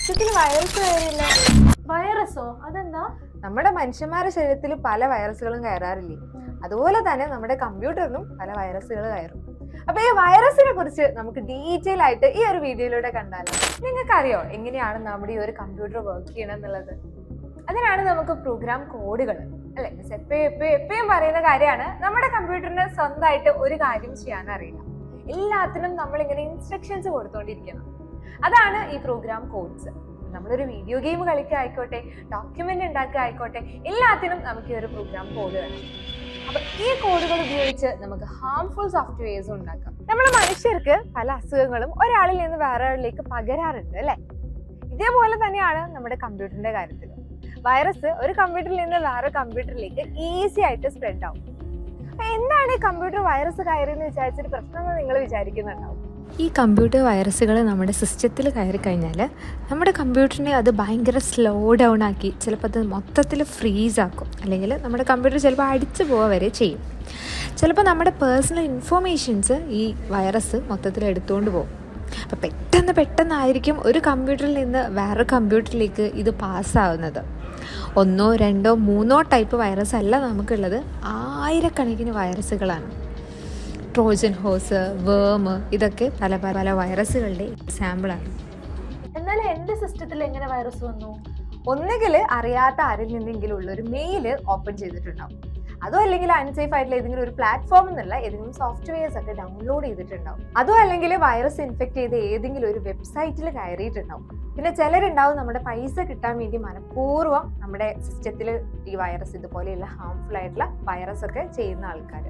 സിസ്റ്റത്തിൽ വൈറസ് കയറിയില്ല. വൈറസോ? അതെന്താ? നമ്മുടെ മനുഷ്യന്മാരുടെ ശരീരത്തിൽ പല വൈറസുകളും കയറാറില്ലേ, അതുപോലെ തന്നെ നമ്മുടെ കമ്പ്യൂട്ടറിനും പല വൈറസുകൾ കയറും. അപ്പൊ ഈ വൈറസിനെ കുറിച്ച് നമുക്ക് ഡീറ്റെയിൽ ആയിട്ട് ഈ ഒരു വീഡിയോയിലൂടെ കണ്ടാലോ? നിങ്ങൾക്കറിയോ എങ്ങനെയാണ് നമ്മുടെ ഈ ഒരു കമ്പ്യൂട്ടർ വർക്ക് ചെയ്യണം എന്നുള്ളത്? അതിനാണ് നമുക്ക് പ്രോഗ്രാം കോഡുകൾ അല്ലെ. എപ്പോഴും പറയുന്ന കാര്യമാണ്, നമ്മുടെ കമ്പ്യൂട്ടറിന് സ്വന്തമായിട്ട് ഒരു കാര്യം ചെയ്യാൻ അറിയില്ല. എല്ലാത്തിനും നമ്മൾ ഇങ്ങനെ ഇൻസ്ട്രക്ഷൻസ് കൊടുത്തോണ്ടിരിക്കണം. അതാണ് ഈ പ്രോഗ്രാം കോഡ്സ്. നമ്മളൊരു വീഡിയോ ഗെയിം കളിക്കുക ആയിക്കോട്ടെ, ഡോക്യുമെന്റ് ഉണ്ടാക്കുക ആയിക്കോട്ടെ, എല്ലാത്തിനും നമുക്ക് ഈ ഒരു പ്രോഗ്രാം കോഡ് വേണം. അപ്പൊ ഈ കോഡുകൾ ഉപയോഗിച്ച് നമുക്ക് ഹാംഫുൾ സോഫ്റ്റ്വെയർസ് ഉണ്ടാക്കാം. നമ്മൾ മനുഷ്യർക്ക് പല അസുഖങ്ങളും ഒരാളിൽ നിന്ന് വേറെ ആളിലേക്ക് പകരാറുണ്ട് അല്ലെ. ഇതേപോലെ തന്നെയാണ് നമ്മുടെ കമ്പ്യൂട്ടറിന്റെ കാര്യത്തിൽ. വൈറസ് ഒരു കമ്പ്യൂട്ടറിൽ നിന്ന് വേറെ കമ്പ്യൂട്ടറിലേക്ക് ഈസി ആയിട്ട് സ്പ്രെഡ് ആവും. അപ്പൊ എന്താണ് ഈ കമ്പ്യൂട്ടർ വൈറസ് കയറിയെന്ന് വിചാരിച്ചിട്ട് പ്രശ്നം എന്ന് നിങ്ങൾ വിചാരിക്കുന്നുണ്ടാവും. ഈ കമ്പ്യൂട്ടർ വൈറസുകൾ നമ്മുടെ സിസ്റ്റത്തിൽ കയറി കഴിഞ്ഞാൽ നമ്മുടെ കമ്പ്യൂട്ടറിനെ അത് ഭയങ്കര സ്ലോ ഡൗൺ ആക്കി ചിലപ്പോൾ അത് മൊത്തത്തിൽ ഫ്രീസ് ആക്കും, അല്ലെങ്കിൽ നമ്മുടെ കമ്പ്യൂട്ടർ ചിലപ്പോൾ അടിച്ചു പോവുക വരെ ചെയ്യും. ചിലപ്പോൾ നമ്മുടെ പേഴ്സണൽ ഇൻഫോർമേഷൻസ് ഈ വൈറസ് മൊത്തത്തിൽ എടുത്തുകൊണ്ട് പോകും. അപ്പോൾ പെട്ടെന്നായിരിക്കും ഒരു കമ്പ്യൂട്ടറിൽ നിന്ന് വേറെ കമ്പ്യൂട്ടറിലേക്ക് ഇത് പാസ്സാവുന്നത്. 1, 2, 3 ടൈപ്പ് വൈറസ് അല്ല നമുക്കുള്ളത്, ആയിരക്കണക്കിന് വൈറസുകളാണ്. ട്രോജൻ ഹോഴ്സ്, വേം, ഇതൊക്കെ പല പല വൈറസുകളുടെ എക്സാമ്പിളാണ്. എന്നാലും എന്റെ സിസ്റ്റത്തിൽ എങ്ങനെ വൈറസ് വന്നു? ഒന്നുകിൽ അറിയാത്ത ആരിൽ നിന്നെങ്കിലും ഉള്ള ഒരു മെയില് ഓപ്പൺ ചെയ്തിട്ടുണ്ടാവും, അതോ അല്ലെങ്കിൽ അൺസേഫ് ആയിട്ടുള്ള ഏതെങ്കിലും ഒരു പ്ലാറ്റ്ഫോമിൽ നിന്നുള്ള ഏതെങ്കിലും സോഫ്റ്റ്വെയർസ് ഒക്കെ ഡൗൺലോഡ് ചെയ്തിട്ടുണ്ടാവും, അതോ അല്ലെങ്കിൽ വൈറസ് ഇൻഫെക്ട് ചെയ്ത് ഏതെങ്കിലും ഒരു വെബ്സൈറ്റിൽ കയറിയിട്ടുണ്ടാവും. പിന്നെ ചിലരുണ്ടാവും നമ്മുടെ പൈസ കിട്ടാൻ വേണ്ടി മനഃപൂർവ്വം നമ്മുടെ സിസ്റ്റത്തിൽ ഈ വൈറസ്, ഇതുപോലെയുള്ള ഹാംഫുൾ ആയിട്ടുള്ള വൈറസ് ഒക്കെ ചെയ്യുന്ന ആൾക്കാർ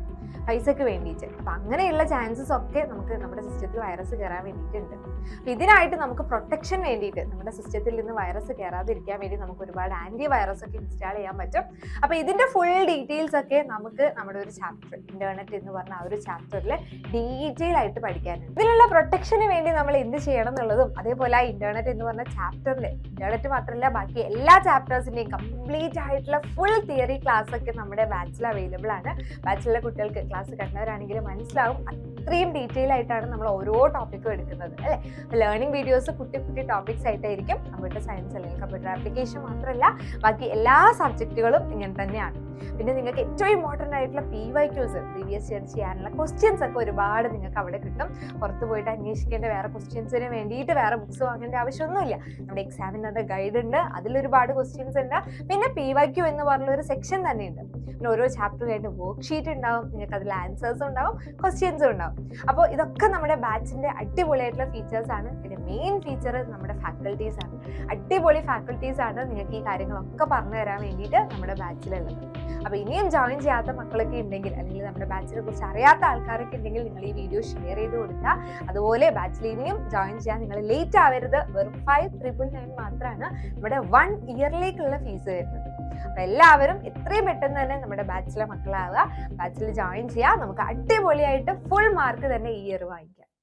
പൈസക്ക് വേണ്ടിയിട്ട്. അപ്പൊ അങ്ങനെയുള്ള ചാൻസസ് ഒക്കെ നമുക്ക് നമ്മുടെ സിസ്റ്റത്തിൽ വൈറസ് കയറാൻ വേണ്ടിയിട്ടുണ്ട്. അപ്പൊ ഇതിനായിട്ട് നമുക്ക് പ്രൊട്ടക്ഷൻ വേണ്ടിയിട്ട്, നമ്മുടെ സിസ്റ്റത്തിൽ നിന്ന് വൈറസ് കയറാതിരിക്കാൻ വേണ്ടി നമുക്ക് ഒരുപാട് ആന്റി വൈറസ് ഒക്കെ ഇൻസ്റ്റാൾ ചെയ്യാൻ പറ്റും. അപ്പൊ ഇതിന്റെ ഫുൾ ഡീറ്റെയിൽസ് ഒക്കെ നമുക്ക് നമ്മുടെ ഒരു ചാപ്റ്റർ, ഇന്റർനെറ്റ് എന്ന് പറഞ്ഞ ആ ഒരു ചാപ്റ്ററിൽ ഡീറ്റെയിൽ ആയിട്ട് പഠിക്കാനുണ്ട്. ഇതിനുള്ള പ്രൊട്ടക്ഷന് വേണ്ടി നമ്മൾ എന്ത് ചെയ്യണം എന്നുള്ളതും, അതേപോലെ ആ ഇന്റർനെറ്റ് എന്ന് പറഞ്ഞ ചാപ്റ്ററിൽ, ഇന്റർനെറ്റ് മാത്രമല്ല ബാക്കി എല്ലാ ചാപ്റ്റേഴ്സിന്റെയും കംപ്ലീറ്റ് ആയിട്ടുള്ള ഫുൾ തിയറി ക്ലാസ് ഒക്കെ നമ്മുടെ ബാച്ചിൽ അവൈലബിൾ ആണ്. ബാച്ചിലെ കുട്ടികൾക്ക് ക്ലാസ് കണ്ടവരാണെങ്കിൽ മനസ്സിലാവും, അത്രയും ഡീറ്റെയിൽ ആയിട്ടാണ് നമ്മൾ ഓരോ ടോപ്പിക്കും എടുക്കുന്നത് അല്ലെ. ലേണിംഗ് വീഡിയോസ് കുട്ടി ടോപ്പിക്സ് ആയിട്ടായിരിക്കും. കമ്പ്യൂട്ടർ സയൻസ് അല്ലെങ്കിൽ കമ്പ്യൂട്ടർ ആപ്ലിക്കേഷൻ മാത്രമല്ല ബാക്കി എല്ലാ സബ്ജക്റ്റുകളും ഇങ്ങനെ തന്നെയാണ്. പിന്നെ നിങ്ങൾക്ക് ഏറ്റവും ഇമ്പോർട്ടൻ്റ് ആയിട്ടുള്ള PYQs, പ്രീവിയസ് ഇയർ ചെയ്യാനുള്ള ക്വസ്റ്റ്യൻസ് ഒക്കെ ഒരുപാട് നിങ്ങൾക്ക് അവിടെ കിട്ടും. പുറത്ത് പോയിട്ട് അന്വേഷിക്കേണ്ട വേറെ ക്വസ്റ്റ്യൻസിന് വേണ്ടിയിട്ട് വേറെ ബുക്സ് വാങ്ങേണ്ട ആവശ്യമൊന്നുമില്ല. നമ്മുടെ എക്സാമിനറുടെ ഗൈഡ് ഉണ്ട്, അതിലൊരുപാട് ക്വസ്റ്റ്യൻസ് ഉണ്ട്. പിന്നെ PYQ എന്ന് പറഞ്ഞ ഒരു സെക്ഷൻ തന്നെ ഉണ്ട്. പിന്നെ ഓരോ ചാപ്റ്റർ കഴിഞ്ഞ് വർക്ക് ഷീറ്റ് ഉണ്ടാവും, നിങ്ങൾക്ക് അതിൽ ആൻസേഴ്സും ഉണ്ടാവും, ക്വസ്റ്റ്യൻസും ഉണ്ടാവും. അപ്പോൾ ഇതൊക്കെ നമ്മുടെ ബാച്ചിന്റെ അടിപൊളിയായിട്ടുള്ള ഫീച്ചേഴ്സ് ആണ്. പിന്നെ മെയിൻ ഫീച്ചർ നമ്മുടെ ഫാക്കൽറ്റീസ് ആണ്. അടിപൊളി ഫാക്കൽറ്റീസ് ആണ് നിങ്ങൾക്ക് ഈ കാര്യങ്ങളൊക്കെ പറഞ്ഞു തരാൻ വേണ്ടിയിട്ട് നമ്മുടെ ബാച്ചിലുള്ളത്. അപ്പൊ ഇനിയും ജോയിൻ ചെയ്യാത്ത മക്കളൊക്കെ ഉണ്ടെങ്കിൽ, അല്ലെങ്കിൽ നമ്മുടെ ബാച്ചിനെ കുറിച്ച് അറിയാത്ത ആൾക്കാരൊക്കെ ഉണ്ടെങ്കിൽ നിങ്ങൾ ഈ വീഡിയോ ഷെയർ ചെയ്ത് കൊടുക്കുക. അതുപോലെ ബാച്ചിൽ ഇനിയും ജോയിൻ ചെയ്യാൻ നിങ്ങൾ ലേറ്റ് ആവരുത്. വെറും 5,999 മാത്രമാണ് നമ്മുടെ 1 ഇയറിലേക്കുള്ള ഫീസ് വരുന്നത്. അപ്പൊ എല്ലാവരും എത്രയും പെട്ടെന്ന് തന്നെ നമ്മുടെ ബാച്ചിലെ മക്കളാവുക, ബാച്ചിൽ ജോയിൻ ചെയ്യുക. നമുക്ക് അടിപൊളിയായിട്ട് ഫുൾ മാർക്ക് തന്നെ ഈ ഇയർ വാങ്ങിക്കാം.